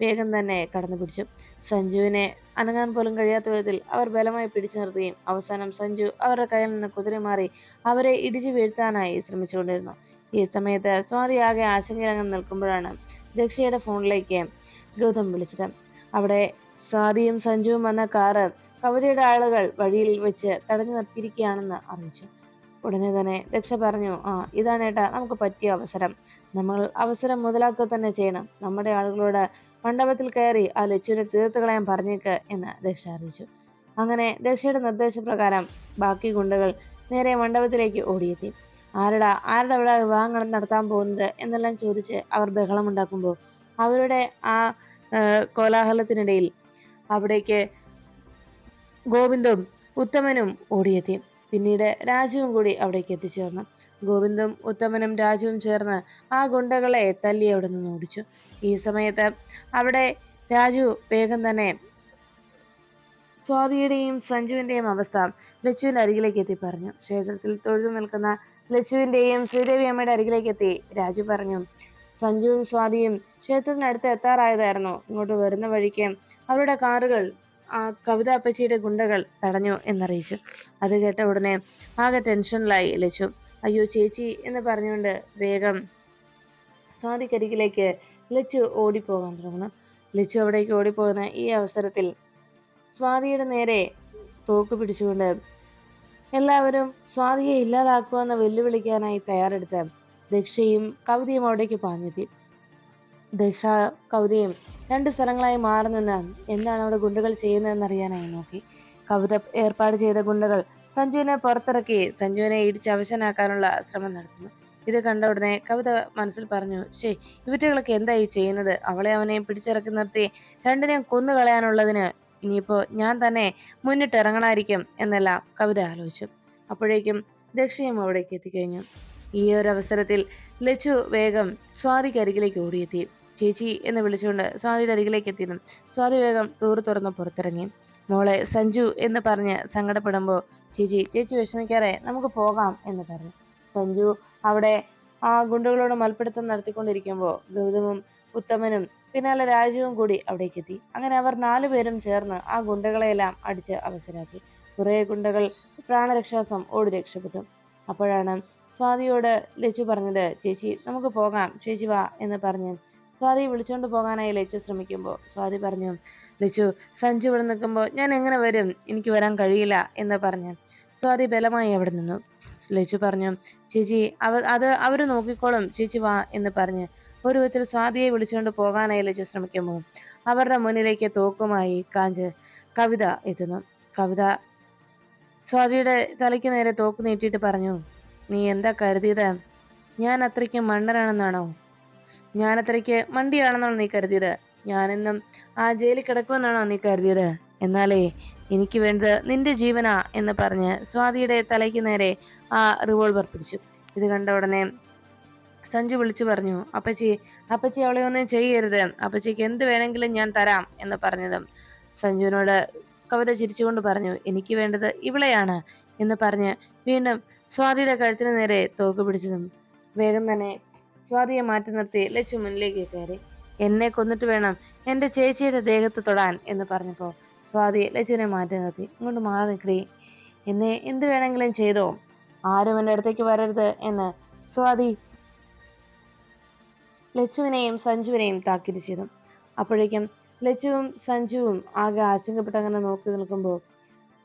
വേഗം തന്നെ കടന്നു പിടിച്ചു. സഞ്ജുവിനെ അനങ്ങാൻ പോലും കഴിയാത്ത വിധത്തിൽ അവർ ബലമായി പിടിച്ചു നിർത്തുകയും അവസാനം സഞ്ജു അവരുടെ കയ്യിൽ നിന്ന് കുതിരി മാറി അവരെ ഇടിച്ചു വീഴ്ത്താനായി ശ്രമിച്ചുകൊണ്ടിരുന്നു. ഈ സമയത്ത് സ്വാതി ആകെ ആശങ്കയിലങ്ങ് നിൽക്കുമ്പോഴാണ് ദക്ഷയുടെ ഫോണിലേക്ക് ഗൗതം വിളിച്ചത്. അവിടെ സ്വാതിയും സഞ്ജുവും വന്ന കാറ് കവിതയുടെ ആളുകൾ വഴിയിൽ വെച്ച് തടഞ്ഞു നിർത്തിയിരിക്കുകയാണെന്ന് അറിയിച്ചു. ഉടനെ തന്നെ ദക്ഷ പറഞ്ഞു, ഇതാണ് ഏട്ടാ നമുക്ക് പറ്റിയ അവസരം. നമ്മൾ അവസരം മുതലാക്കുക തന്നെ ചെയ്യണം. നമ്മുടെ ആളുകളോട് മണ്ഡപത്തിൽ കയറി ആ ലച്ചുവിനെ തീർത്ത് കളയാൻ പറഞ്ഞേക്ക് എന്ന് ദക്ഷ അറിയിച്ചു. അങ്ങനെ ദക്ഷയുടെ നിർദ്ദേശപ്രകാരം ബാക്കി ഗുണ്ടകൾ നേരെ മണ്ഡപത്തിലേക്ക് ഓടിയെത്തി. ആരുടെ അവിടെ വിവാഹങ്ങൾ നടത്താൻ പോകുന്നത് എന്നെല്ലാം ചോദിച്ച് അവർ ബഹളമുണ്ടാക്കുമ്പോൾ അവരുടെ ആ കോലാഹലത്തിനിടയിൽ അവിടേക്ക് ഗോവിന്ദും ഉത്തമനും ഓടിയെത്തി. പിന്നീട് രാജുവും കൂടി അവിടേക്ക് എത്തിച്ചേർന്നു. ഗോവിന്ദും ഉത്തമനും രാജുവും ചേർന്ന് ആ ഗുണ്ടകളെ തല്ലി അവിടെ നിന്ന് ഓടിച്ചു. ഈ സമയത്ത് അവിടെ രാജു വേഗം തന്നെ സ്വാതിയുടെയും സഞ്ജുവിന്റെയും അവസ്ഥ ലച്ചുവിന്റെ അരികിലേക്ക് എത്തി പറഞ്ഞു. ക്ഷേത്രത്തിൽ തൊഴുതു നിൽക്കുന്ന ലച്ചുവിന്റെയും ശ്രീദേവി അമ്മയുടെ അരികിലേക്ക് എത്തി രാജു പറഞ്ഞു, സഞ്ജുവും സ്വാതിയും ക്ഷേത്രത്തിനടുത്ത് എത്താറായതായിരുന്നു. ഇങ്ങോട്ട് വരുന്ന വഴിക്ക് അവരുടെ കാറുകൾ ആ കവിത അപ്പച്ചിയുടെ ഗുണ്ടകൾ തടഞ്ഞു എന്നറിയിച്ചു. അത് കേട്ട ഉടനെ ആകെ ടെൻഷനിലായി ലച്ചു. അയ്യോ ചേച്ചി എന്ന് പറഞ്ഞുകൊണ്ട് വേഗം സ്വാതിക്കരികിലേക്ക് ലച്ചു ഓടിപ്പോകാൻ തുടങ്ങുന്നു. ലച്ചു അവിടേക്ക് ഓടിപ്പോകുന്ന ഈ അവസരത്തിൽ സ്വാതിയുടെ നേരെ തോക്ക് പിടിച്ചുകൊണ്ട് എല്ലാവരും സ്വാതിയെ ഇല്ലാതാക്കുമെന്ന് വെല്ലുവിളിക്കാനായി തയ്യാറെടുത്ത് ദക്ഷയും കവിതയും അവിടേക്ക് പാഞ്ഞെത്തി. ദക്ഷ കവിതയും 2 സ്ഥലങ്ങളായി മാറി നിന്ന് എന്താണ് അവിടെ ഗുണ്ടകൾ ചെയ്യുന്നതെന്നറിയാനായി നോക്കി. കവിത ഏർപ്പാട് ചെയ്ത ഗുണ്ടകൾ സഞ്ജുവിനെ പുറത്തിറക്കി സഞ്ജുവിനെ ഇടിച്ച് അവശനാക്കാനുള്ള ശ്രമം നടത്തുന്നു. ഇത് കണ്ട ഉടനെ കവിത മനസ്സിൽ പറഞ്ഞു, ഇവറ്റകളൊക്കെ എന്തായി ചെയ്യുന്നത്? അവളെ അവനെയും പിടിച്ചിറക്കി നിർത്തി 2നെയും കൊന്നു കളയാനുള്ളതിന് ഇനിയിപ്പോ ഞാൻ തന്നെ മുന്നിട്ടിറങ്ങണായിരിക്കും എന്നെല്ലാം കവിത ആലോചിച്ചു. അപ്പോഴേക്കും ദക്ഷയും അവിടേക്ക് എത്തിക്കഴിഞ്ഞു. ഈ ഒരു അവസരത്തിൽ ലച്ചു വേഗം സ്വാതിക്കരികിലേക്ക് ഓടിയെത്തി. ചേച്ചി എന്ന് വിളിച്ചുകൊണ്ട് സ്വാതിയുടെ അരികിലേക്ക് എത്തിയിരുന്നു. സ്വാതി വേഗം ഡോറ് തുറന്ന് പുറത്തിറങ്ങി. മോളെ സഞ്ജു എന്ന് പറഞ്ഞ് സങ്കടപ്പെടുമ്പോൾ ചേച്ചി വിഷമിക്കാതെ നമുക്ക് പോകാം എന്ന് പറഞ്ഞു. സഞ്ജു അവിടെ ആ ഗുണ്ടകളോട് മൽപ്പിടുത്തം നടത്തിക്കൊണ്ടിരിക്കുമ്പോൾ ഗൗതമും ഉത്തമനും പിന്നാലെ രാജുവും കൂടി അവിടേക്ക് എത്തി. അങ്ങനെ അവർ 4 പേരും ചേർന്ന് ആ ഗുണ്ടകളെയെല്ലാം അടിച്ച് അവസരാക്കി. കുറേ ഗുണ്ടകൾ പ്രാണരക്ഷാർത്ഥം ഓടി രക്ഷപ്പെട്ടു. അപ്പോഴാണ് സ്വാതിയോട് ലച്ചു പറഞ്ഞത്, ചേച്ചി നമുക്ക് പോകാം, ചേച്ചി വാ എന്ന് പറഞ്ഞ് സ്വാതി വിളിച്ചുകൊണ്ട് പോകാനായി ലച്ചു ശ്രമിക്കുമ്പോൾ സ്വാതി പറഞ്ഞു, ലച്ചു സഞ്ജു ഇവിടെ നിൽക്കുമ്പോൾ ഞാൻ എങ്ങനെ വരും? എനിക്ക് വരാൻ കഴിയില്ല എന്ന് പറഞ്ഞ് സ്വാതി ബലമായി അവിടെ നിന്നു. ലച്ചു പറഞ്ഞു, ചേച്ചി അവര് നോക്കിക്കോളും, ചേച്ചി വാ എന്ന് പറഞ്ഞ് ഒരു വിധത്തിൽ സ്വാതിയെ വിളിച്ചുകൊണ്ട് പോകാനായി ലച്ചു ശ്രമിക്കുമ്പോൾ അവരുടെ മുന്നിലേക്ക് തോക്കുമായി കവിത എത്തുന്നു. കവിത സ്വാതിയുടെ തലയ്ക്ക് നേരെ തോക്ക് നീട്ടിയിട്ട് പറഞ്ഞു, നീ എന്താ കരുതിയത്? ഞാൻ അത്രയ്ക്ക് മണ്ടനാണെന്നാണോ? ഞാൻ അത്രയ്ക്ക് മണ്ടിയാണെന്നാണോ നീ കരുതിയത്? ഞാനെന്നും ആ ജയിലിൽ കിടക്കുമെന്നാണോ നീ കരുതിയത്? എന്നാലേ എനിക്ക് വേണ്ടത് നിന്റെ ജീവനാ എന്ന് പറഞ്ഞ് സ്വാതിയുടെ തലയ്ക്ക് നേരെ ആ റിവോൾവർ പിടിച്ചു. ഇത് കണ്ട ഉടനെ സഞ്ജു വിളിച്ചു പറഞ്ഞു, അപ്പച്ചി, അപ്പച്ചി അവളെ ഒന്നും ചെയ്യരുത്, അപ്പച്ചിക്ക് എന്ത് വേണമെങ്കിലും ഞാൻ തരാം എന്ന് പറഞ്ഞതും സഞ്ജുവിനോട് കവിത ചിരിച്ചുകൊണ്ട് പറഞ്ഞു, എനിക്ക് വേണ്ടത് ഇവളെയാണ് എന്ന് പറഞ്ഞ് വീണ്ടും സ്വാതിയുടെ കഴുത്തിന് നേരെ തോക്ക് പിടിച്ചതും വേഗം തന്നെ സ്വാതിയെ മാറ്റി നിർത്തി ലച്ചു മുന്നിലേക്ക് കയറി. എന്നെ കൊന്നിട്ട് വേണം എന്റെ ചേച്ചിയുടെ ദേഹത്ത് തൊടാൻ എന്ന് പറഞ്ഞപ്പോ സ്വാതി ലച്ചുവിനെ മാറ്റി നിർത്തി. ഇങ്ങോട്ട് മാറി നിൽക്കടി, എന്നെ എന്ത് വേണമെങ്കിലും ചെയ്തോ, ആരും എന്റെ അടുത്തേക്ക് വരരുത് എന്ന് സ്വാതി ലച്ചുവിനെയും സഞ്ജുവിനെയും താക്കീത് ചെയ്തു. അപ്പോഴേക്കും ലച്ചുവും സഞ്ജുവും ആകെ ആശങ്കപ്പെട്ട് അങ്ങനെ നോക്കി നിൽക്കുമ്പോൾ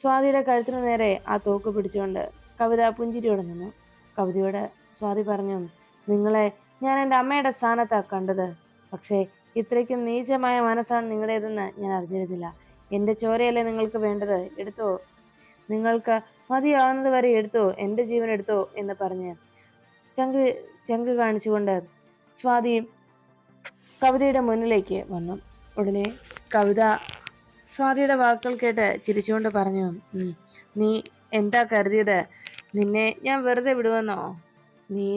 സ്വാതിയുടെ കഴുത്തിന് നേരെ ആ തോക്ക് പിടിച്ചുകൊണ്ട് കവിത പുഞ്ചിരിയോടെ നിന്നു. കവിതയോട് സ്വാതി പറഞ്ഞു, നിങ്ങളെ ഞാൻ എൻ്റെ അമ്മയുടെ സ്ഥാനത്താ കണ്ടത്, പക്ഷേ ഇത്രയ്ക്കും നീചമായ മനസ്സാണ് നിങ്ങളുടേതെന്ന് ഞാൻ അറിഞ്ഞിരുന്നില്ല. എൻ്റെ ചോരയല്ലേ നിങ്ങൾക്ക് വേണ്ടത്, എടുത്തോ, നിങ്ങൾക്ക് മതിയാവുന്നത് വരെ എടുത്തോ, എൻ്റെ ജീവൻ എടുത്തോ എന്ന് പറഞ്ഞ് ചങ്ക് കാണിച്ചുകൊണ്ട് സ്വാതി കവിതയുടെ മുന്നിലേക്ക് വന്നു. ഉടനെ കവിത സ്വാതിയുടെ വാക്കുകൾ കേട്ട് ചിരിച്ചുകൊണ്ട് പറഞ്ഞു, നീ എന്താ കരുതിയത്? നിന്നെ ഞാൻ വെറുതെ വിടുവെന്നോ? നീ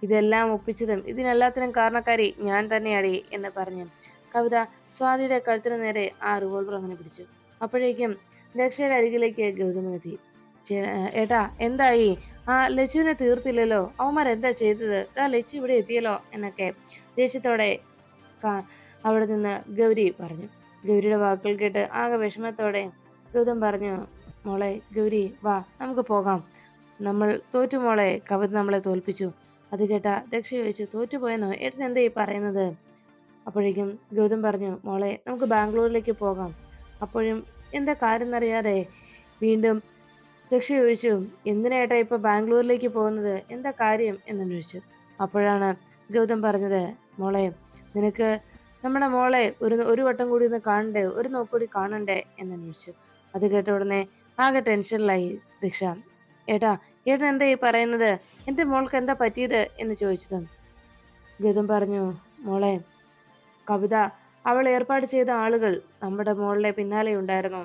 ഇതെല്ലാം ഒപ്പിച്ചതും ഇതിനെല്ലാത്തിനും കാരണക്കാരി ഞാൻ തന്നെയാടി എന്ന് പറഞ്ഞു കവിത സ്വാതിയുടെ കഴുത്തിന് നേരെ ആ റിവോൾവർ അങ്ങനെ പിടിച്ചു. അപ്പോഴേക്കും ദക്ഷയുടെ അരികിലേക്ക് ഗൗതമനെത്തി. ഏട്ടാ, എന്തായി? ആ ലച്ചുവിനെ തീർത്തില്ലല്ലോ, അവന്മാരെന്താ ചെയ്തത്? ആ ലച്ചു ഇവിടെ എത്തിയല്ലോ എന്നൊക്കെ ദേഷ്യത്തോടെ അവിടെ നിന്ന് ഗൗരി പറഞ്ഞു. ഗൗരിയുടെ വാക്കുകൾ കേട്ട് ആകെ വിഷമത്തോടെ ഗൗതം പറഞ്ഞു, മോളെ ഗൗരി, വാ നമുക്ക് പോകാം, നമ്മൾ തോറ്റു മോളെ, കവിത നമ്മളെ തോൽപ്പിച്ചു. അത് കേട്ട ദക്ഷ ചോദിച്ചു, തോറ്റുപോയെന്നോ? ഏട്ടൻ എന്താ ഈ പറയുന്നത്? അപ്പോഴേക്കും ഗൗതം പറഞ്ഞു, മോളെ നമുക്ക് ബാംഗ്ലൂരിലേക്ക് പോകാം. അപ്പോഴും എന്താ കാര്യം എന്നറിയാതെ വീണ്ടും ദക്ഷ ചോദിച്ചു, എന്തിനേട്ടാ ഇപ്പൊ ബാംഗ്ലൂരിലേക്ക് പോകുന്നത്, എന്താ കാര്യം എന്നന്വേഷിച്ചു. അപ്പോഴാണ് ഗൗതം പറഞ്ഞത്, മോളെ നിനക്ക് നമ്മുടെ മോളെ ഒരു വട്ടം കൂടി ഒന്ന് കാണണ്ടേ, ഒരു നോക്കൂടി കാണണ്ടേ എന്നന്വേഷിച്ചു. അത് കേട്ട ഉടനെ ആകെ ടെൻഷനിലായി ദക്ഷ. ഏട്ടാ, ഏട്ടൻ എന്താ ഈ പറയുന്നത്? എൻ്റെ മോൾക്ക് എന്താ പറ്റിയത് എന്ന് ചോദിച്ചതും ഗൗതം പറഞ്ഞു, മോളെ കവിത, അവൾ ഏർപ്പാട് ചെയ്ത ആളുകൾ നമ്മുടെ മോളിലെ പിന്നാലെ ഉണ്ടായിരുന്നു.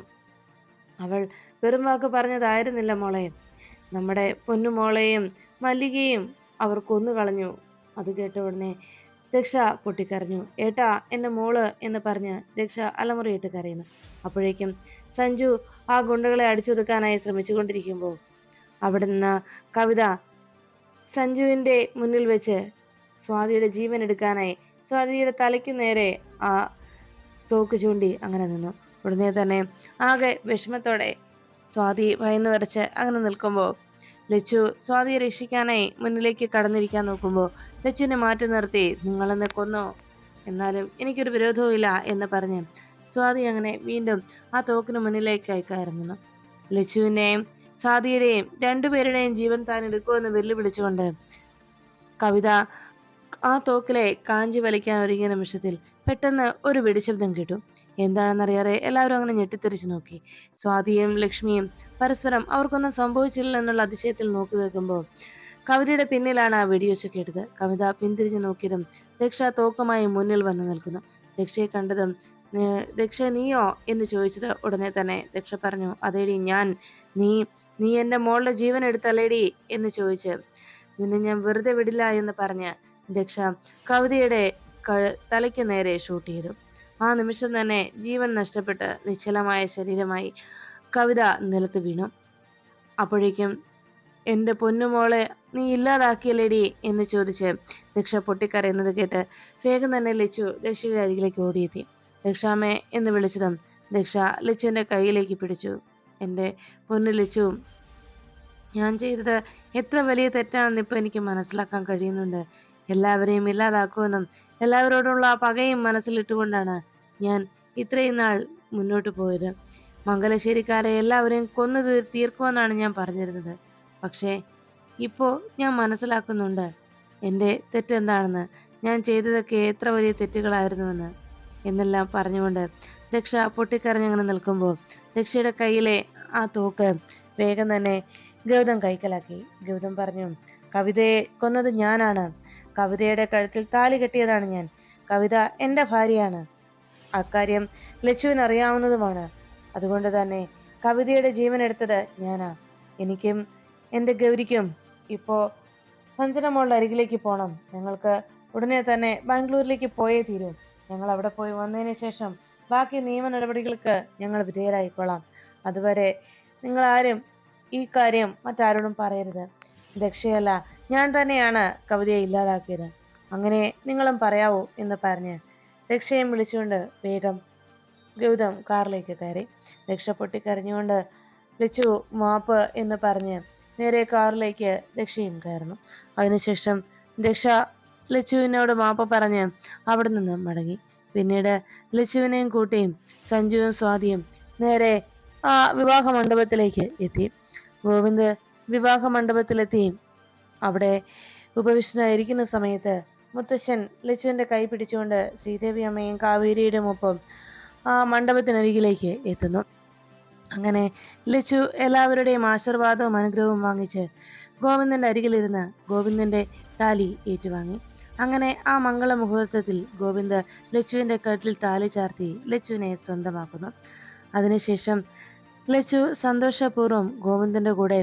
അവൾ വെറും വാക്ക് പറഞ്ഞതായിരുന്നില്ല മോളെ, നമ്മുടെ പൊന്നുമോളെയും മല്ലികയും അവർ കൊന്നു കളഞ്ഞു. അത് കേട്ട ഉടനെ ദക്ഷ പൊട്ടിക്കരഞ്ഞു. ഏട്ടാ, എന്റെ മോള് എന്ന് പറഞ്ഞ് ദക്ഷ അലമുറയിട്ട് കരയുന്നു. അപ്പോഴേക്കും സഞ്ജു ആ ഗുണ്ടകളെ അടിച്ചൊതുക്കാനായി ശ്രമിച്ചുകൊണ്ടിരിക്കുമ്പോൾ അവിടെ നിന്ന് കവിത സഞ്ജുവിന്റെ മുന്നിൽ വെച്ച് സ്വാതിയുടെ ജീവൻ എടുക്കാനായി സ്വാതിയുടെ തലയ്ക്ക് നേരെ ആ തോക്ക് ചൂണ്ടി അങ്ങനെ നിന്നു. ഉടനെ തന്നെ ആകെ വിഷമത്തോടെ സ്വാതി ഭയന്ന് വരച്ച് അങ്ങനെ നിൽക്കുമ്പോൾ ലച്ചു സ്വാതിയെ രക്ഷിക്കാനായി മുന്നിലേക്ക് കടന്നിരിക്കാൻ നോക്കുമ്പോൾ ലച്ചുവിനെ മാറ്റി നിർത്തി, നിങ്ങളെന്നെ കൊന്നോ, എന്നാലും എനിക്കൊരു വിരോധവും ഇല്ല എന്ന് പറഞ്ഞ് സ്വാതി അങ്ങനെ വീണ്ടും ആ തോക്കിന് മുന്നിലേക്കായി കയറുന്നു. ലച്ചുവിനെയും സ്വാതിയുടെയും രണ്ടുപേരുടെയും ജീവൻ താൻ എടുക്കുമെന്ന് വെല്ലുവിളിച്ചുകൊണ്ട് കവിത ആ തോക്കിലെ കാഞ്ചി വലിക്കാൻ ഒരുങ്ങിയ നിമിഷത്തിൽ പെട്ടെന്ന് ഒരു വെടിശബ്ദം കേട്ടു. എന്താണെന്നറിയാതെ എല്ലാവരും അങ്ങനെ ഞെട്ടിത്തെറിച്ചു നോക്കി. സ്വാതിയും ലക്ഷ്മിയും പരസ്പരം അവർക്കൊന്നും സംഭവിച്ചില്ല എന്നുള്ള അതിശയത്തിൽ നോക്കി നിൽക്കുമ്പോൾ കവിതയുടെ പിന്നിലാണ് ആ വെടിയൊച്ച കേട്ടത്. കവിത പിന്തിരിഞ്ഞു നോക്കിയതും ദക്ഷ തോക്കുമായി മുന്നിൽ വന്നു നിൽക്കുന്നു. ദക്ഷയെ കണ്ടതും ദക്ഷ നീയോ എന്ന് ചോദിച്ചത് ഉടനെ തന്നെ ദക്ഷ പറഞ്ഞു, അതേടി ഞാൻ. നീ എന്റെ മോളുടെ ജീവൻ എടുത്തല്ലേടി എന്ന് ചോദിച്ച് നിന്നെ ഞാൻ വെറുതെ വിടില്ല എന്ന് പറഞ്ഞ് ദക്ഷ കവിതയുടെ തലയ്ക്ക് നേരെ ഷൂട്ട് ചെയ്തു. ആ നിമിഷം തന്നെ ജീവൻ നഷ്ടപ്പെട്ട് നിശ്ചലമായ ശരീരമായി കവിത നിലത്ത് വീണു. അപ്പോഴേക്കും എൻ്റെ പൊന്നുമോളെ നീ ഇല്ലാതാക്കിയല്ലേടി എന്ന് ചോദിച്ച് ദക്ഷ പൊട്ടിക്കരയുന്നത് കേട്ട് വേഗം തന്നെ ലച്ചു ദക്ഷയുടെ അരികിലേക്ക് ഓടിയെത്തി. ദക്ഷാമ്മേ എന്ന് വിളിച്ചതും ദക്ഷ ലച്ചുവിൻ്റെ കയ്യിലേക്ക് പിടിച്ചു. എൻ്റെ പൊന്നു ലച്ചു, ഞാൻ ചെയ്തത് എത്ര വലിയ തെറ്റാണെന്ന് ഇപ്പോൾ എനിക്ക് മനസ്സിലാക്കാൻ കഴിയുന്നുണ്ട്. എല്ലാവരെയും ഇല്ലാതാക്കുമെന്നും എല്ലാവരോടുള്ള ആ പകയും മനസ്സിലിട്ടുകൊണ്ടാണ് ഞാൻ ഇത്രയും നാൾ മുന്നോട്ട് പോയത്. മംഗലശ്ശേരിക്കാരെ എല്ലാവരെയും കൊന്നു തീർക്കുമെന്നാണ് ഞാൻ പറഞ്ഞിരുന്നത്. പക്ഷേ ഇപ്പോൾ ഞാൻ മനസ്സിലാക്കുന്നുണ്ട് എൻ്റെ തെറ്റെന്താണെന്ന്, ഞാൻ ചെയ്തതൊക്കെ എത്ര വലിയ തെറ്റുകളായിരുന്നുവെന്ന് എന്നെല്ലാം പറഞ്ഞുകൊണ്ട് ദക്ഷ പൊട്ടിക്കരഞ്ഞങ്ങനെ നിൽക്കുമ്പോൾ ദക്ഷയുടെ കയ്യിലെ ആ തോക്ക് വേഗം തന്നെ ഗൗതം കൈക്കലാക്കി. ഗൗതം പറഞ്ഞു, കവിതയെ കൊന്നത് ഞാനാണ്. കവിതയുടെ കഴുത്തിൽ താലി കെട്ടിയതാണ് ഞാൻ. കവിത എൻ്റെ ഭാര്യയാണ്. അക്കാര്യം ലച്ചുവിന് അറിയാവുന്നതുമാണ്. അതുകൊണ്ട് തന്നെ കവിതയുടെ ജീവൻ എടുത്തത് ഞാനാ. എനിക്കും എൻ്റെ ഗൗരിക്കും ഇപ്പോ സഞ്ജനമോളുടെ അരികിലേക്ക് പോണം. ഞങ്ങൾക്ക് ഉടനെ തന്നെ ബാംഗ്ലൂരിലേക്ക് പോയേ തീരൂ. ഞങ്ങൾ അവിടെ പോയി വന്നതിന് ശേഷം ബാക്കി നിയമ നടപടികൾക്ക് ഞങ്ങൾ വിധേയരായിക്കൊള്ളാം. അതുവരെ നിങ്ങൾ ആരും ഈ കാര്യം മറ്റാരോടും പറയരുത്. ദക്ഷയല്ല, ഞാൻ തന്നെയാണ് കവിതയെ ഇല്ലാതാക്കിയത്. അങ്ങനെ നിങ്ങളും പറയാവൂ എന്ന് പറഞ്ഞ് ദക്ഷയും വിളിച്ചുകൊണ്ട് വേഗം ഗൗതം കാറിലേക്ക് കയറി. ദക്ഷ പൊട്ടിക്കരഞ്ഞുകൊണ്ട് ലച്ചു മാപ്പ് എന്ന് പറഞ്ഞ് നേരെ കാറിലേക്ക് ദക്ഷയും കയറുന്നു. അതിനുശേഷം ദക്ഷ ലച്ചുവിനോട് മാപ്പ് പറഞ്ഞ് അവിടെ നിന്ന് മടങ്ങി. പിന്നീട് ലച്ചുവിനെയും കൂട്ടിയും സഞ്ജുവും സ്വാതിയും നേരെ ആ വിവാഹ മണ്ഡപത്തിലേക്ക് എത്തി. ഗോവിന്ദ് വിവാഹ മണ്ഡപത്തിലെത്തി അവിടെ ഉപവിഷ്ടനായിരിക്കുന്ന സമയത്ത് മുത്തശ്ശൻ ലച്ചുവിന്റെ കൈ പിടിച്ചുകൊണ്ട് ശ്രീദേവി അമ്മയും കാവേരിയുടെ ഒപ്പം ആ മണ്ഡപത്തിനരികിലേക്ക് എത്തുന്നു. അങ്ങനെ ലച്ചു എല്ലാവരുടെയും ആശീർവാദവും അനുഗ്രഹവും വാങ്ങിച്ച് ഗോവിന്ദന്റെ അരികിലിരുന്ന് ഗോവിന്ദന്റെ താലി ഏറ്റുവാങ്ങി. അങ്ങനെ ആ മംഗള മുഹൂർത്തത്തിൽ ഗോവിന്ദ് ലച്ചുവിന്റെ കഴുത്തിൽ താലി ചാർത്തി ലച്ചുവിനെ സ്വന്തമാക്കുന്നു. അതിനുശേഷം ലച്ചു സന്തോഷപൂർവ്വം ഗോവിന്ദന്റെ കൂടെ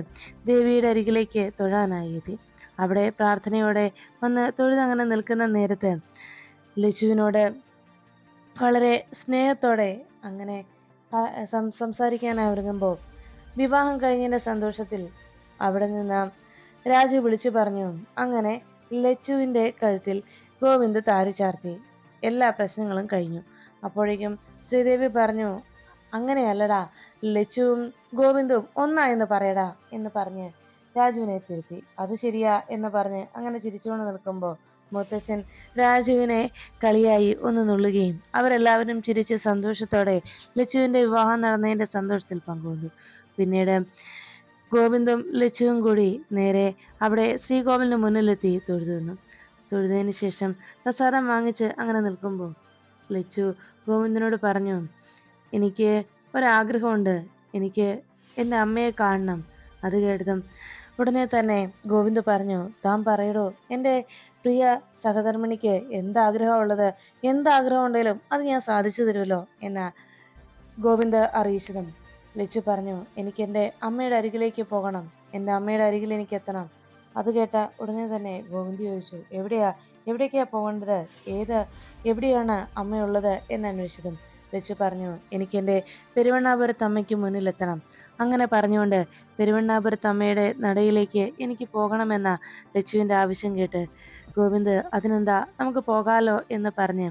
ദേവിയുടെ അരികിലേക്ക് തൊഴാനായി എത്തി. അവിടെ പ്രാർത്ഥനയോടെ വന്ന് തൊഴുതങ്ങനെ നിൽക്കുന്ന നേരത്ത് ലച്ചുവിനോട് വളരെ സ്നേഹത്തോടെ അങ്ങനെ സംസാരിക്കാനായി ഒരുങ്ങുമ്പോൾ വിവാഹം കഴിഞ്ഞതിൻ്റെ സന്തോഷത്തിൽ അവിടെ നിന്ന് രാജു വിളിച്ചു പറഞ്ഞു. അങ്ങനെ ലച്ചുവിൻ്റെ കഴുത്തിൽ ഗോവിന്ദ് താലി ചാർത്തി. എല്ലാ പ്രശ്നങ്ങളും കഴിഞ്ഞു. അപ്പോഴേക്കും ശ്രീദേവി പറഞ്ഞു, അങ്ങനെയല്ലടാ, ലച്ചുവും ഗോവിന്ദും ഒന്നായെന്ന് പറയടാ എന്ന് പറഞ്ഞ് രാജുവിനെ തിരുത്തി. അത് ശരിയാ എന്ന് പറഞ്ഞ് അങ്ങനെ ചിരിച്ചുകൊണ്ട് നിൽക്കുമ്പോൾ മുത്തച്ഛൻ രാജുവിനെ കളിയായി ഒന്ന് നുള്ളുകയും അവരെല്ലാവരും ചിരിച്ച് സന്തോഷത്തോടെ ലച്ചുവിന്റെ വിവാഹം നടന്നതിന്റെ സന്തോഷത്തിൽ പങ്കുകൊണ്ടു. പിന്നീട് ഗോവിന്ദും ലച്ചുവും കൂടി നേരെ അവിടെ ശ്രീകോവിലിന് മുന്നിലെത്തി തൊഴുതു. തൊഴുതതിന് ശേഷം പ്രസാദം വാങ്ങിച്ച് അങ്ങനെ നിൽക്കുമ്പോൾ ലച്ചു ഗോവിന്ദനോട് പറഞ്ഞു, എനിക്ക് ഒരാഗ്രഹമുണ്ട്, എനിക്ക് എൻ്റെ അമ്മയെ കാണണം. അത് കേട്ടതും ഉടനെ തന്നെ ഗോവിന്ദ് പറഞ്ഞു, താൻ പറയടോ, എൻ്റെ പ്രിയ സഹധർമ്മിണിക്ക് എന്താഗ്രഹമുള്ളത്, എന്താഗ്രഹം ഉണ്ടെങ്കിലും അത് ഞാൻ സാധിച്ചു തരുമല്ലോ എന്ന് ഗോവിന്ദ് അറിയിച്ചതും ലച്ചു പറഞ്ഞു, എനിക്ക് എൻ്റെ അമ്മയുടെ അരികിലേക്ക് പോകണം, എൻ്റെ അമ്മയുടെ അരികിൽ എനിക്ക് എത്തണം. അത് കേട്ട ഉടനെ തന്നെ ഗോവിന്ദ് ചോദിച്ചു, എവിടേക്കാ പോകേണ്ടത്, എവിടെയാണ് അമ്മയുള്ളത് എന്ന് അന്വേഷിച്ചതും ലച്ചു പറഞ്ഞു, എനിക്ക് എൻ്റെ പെരുവണ്ണാപുരത്ത് അമ്മയ്ക്ക് മുന്നിലെത്തണം. അങ്ങനെ പറഞ്ഞുകൊണ്ട് പെരുവണ്ണാപുരത്ത് അമ്മയുടെ നടയിലേക്ക് എനിക്ക് പോകണമെന്ന ലച്ചുവിൻ്റെ ആവശ്യം കേട്ട് ഗോവിന്ദ് അതിനെന്താ, നമുക്ക് പോകാലോ എന്ന് പറഞ്ഞ്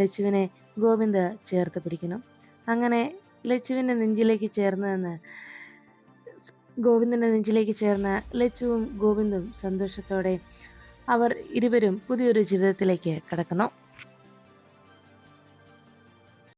ലച്ചുവിനെ ഗോവിന്ദ് ചേർത്ത് പിടിക്കുന്നു. അങ്ങനെ ലച്ചുവിൻ്റെ നെഞ്ചിലേക്ക് ഗോവിന്ദൻ്റെ നെഞ്ചിലേക്ക് ചേർന്ന് ലച്ചുവും ഗോവിന്ദും സന്തോഷത്തോടെ അവർ ഇരുവരും പുതിയൊരു ജീവിതത്തിലേക്ക് കടക്കുന്നു.